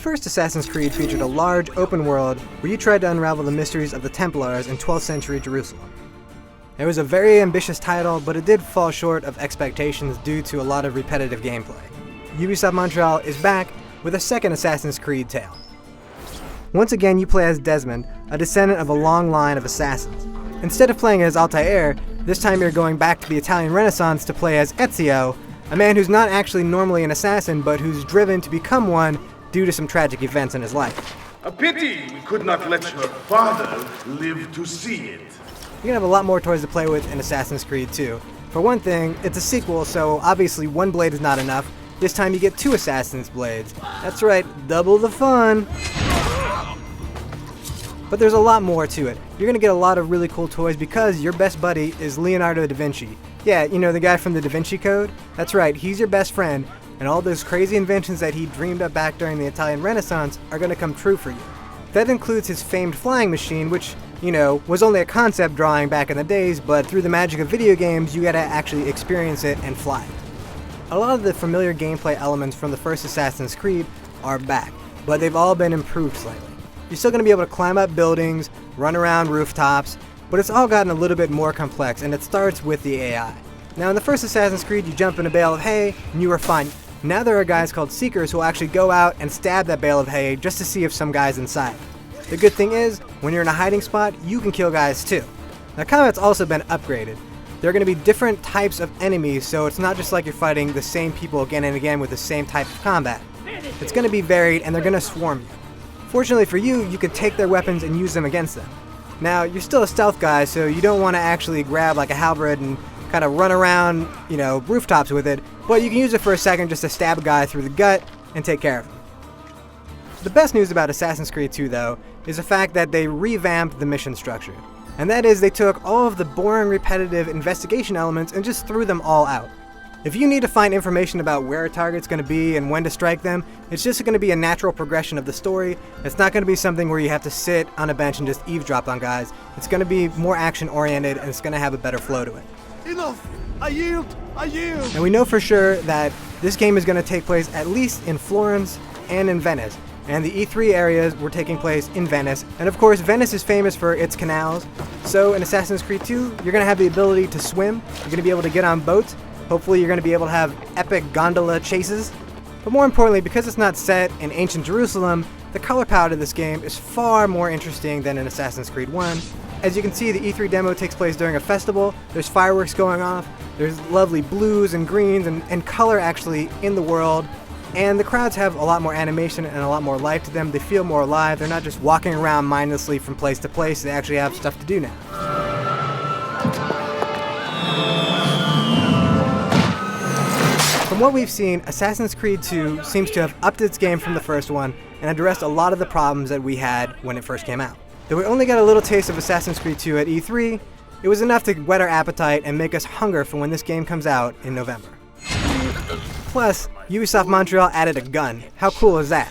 first Assassin's Creed featured a large, open world where you tried to unravel the mysteries of the Templars in 12th century Jerusalem. It was a very ambitious title, but it did fall short of expectations due to a lot of repetitive gameplay. Ubisoft Montreal is back with a second Assassin's Creed tale. Once again, you play as Desmond, a descendant of a long line of assassins. Instead of playing as Altair, this time you're going back to the Italian Renaissance to play as Ezio, a man who's not actually normally an assassin, but who's driven to become one due to some tragic events in his life. A pity we could not let your father live to see it. You're gonna have a lot more toys to play with in Assassin's Creed 2. For one thing, it's a sequel, so obviously one blade is not enough. This time you get 2 Assassin's blades. That's right, double the fun! But there's a lot more to it. You're gonna get a lot of really cool toys because your best buddy is Leonardo da Vinci. Yeah, you know, the guy from the Da Vinci Code? That's right, he's your best friend, and all those crazy inventions that he dreamed up back during the Italian Renaissance are gonna come true for you. That includes his famed flying machine, which, you know, was only a concept drawing back in the days, but through the magic of video games, you gotta actually experience it and fly it. A lot of the familiar gameplay elements from the first Assassin's Creed are back, but they've all been improved slightly. You're still gonna be able to climb up buildings, run around rooftops, but it's all gotten a little bit more complex, and it starts with the AI. Now in the first Assassin's Creed, you jump in a bale of hay, and you were fine. Now there are guys called Seekers who will actually go out and stab that bale of hay just to see if some guy's inside. The good thing is, when you're in a hiding spot, you can kill guys too. Now combat's also been upgraded. There are going to be different types of enemies, so it's not just like you're fighting the same people again and again with the same type of combat. It's going to be varied, and they're going to swarm you. Fortunately for you, you can take their weapons and use them against them. Now, you're still a stealth guy, so you don't want to actually grab like a halberd and kind of run around, you know, rooftops with it, but you can use it for a second just to stab a guy through the gut and take care of him. The best news about Assassin's Creed 2, though, is the fact that they revamped the mission structure. And that is, they took all of the boring, repetitive investigation elements and just threw them all out. If you need to find information about where a target's going to be and when to strike them, it's just going to be a natural progression of the story. It's not going to be something where you have to sit on a bench and just eavesdrop on guys. It's going to be more action-oriented, and it's going to have a better flow to it. Enough! I yield! I yield! And we know for sure that this game is going to take place at least in Florence and in Venice. And the E3 areas were taking place in Venice. And of course, Venice is famous for its canals. So in Assassin's Creed 2, you're going to have the ability to swim. You're going to be able to get on boats. Hopefully you're going to be able to have epic gondola chases. But more importantly, because it's not set in ancient Jerusalem, the color palette of this game is far more interesting than in Assassin's Creed 1. As you can see, the E3 demo takes place during a festival. There's fireworks going off. There's lovely blues and greens and color actually in the world. And the crowds have a lot more animation and a lot more life to them. They feel more alive. They're not just walking around mindlessly from place to place. They actually have stuff to do now. From what we've seen, Assassin's Creed 2 seems to have upped its game from the first one and addressed a lot of the problems that we had when it first came out. Though we only got a little taste of Assassin's Creed 2 at E3, it was enough to whet our appetite and make us hunger for when this game comes out in November. Plus, Ubisoft Montreal added a gun. How cool is that?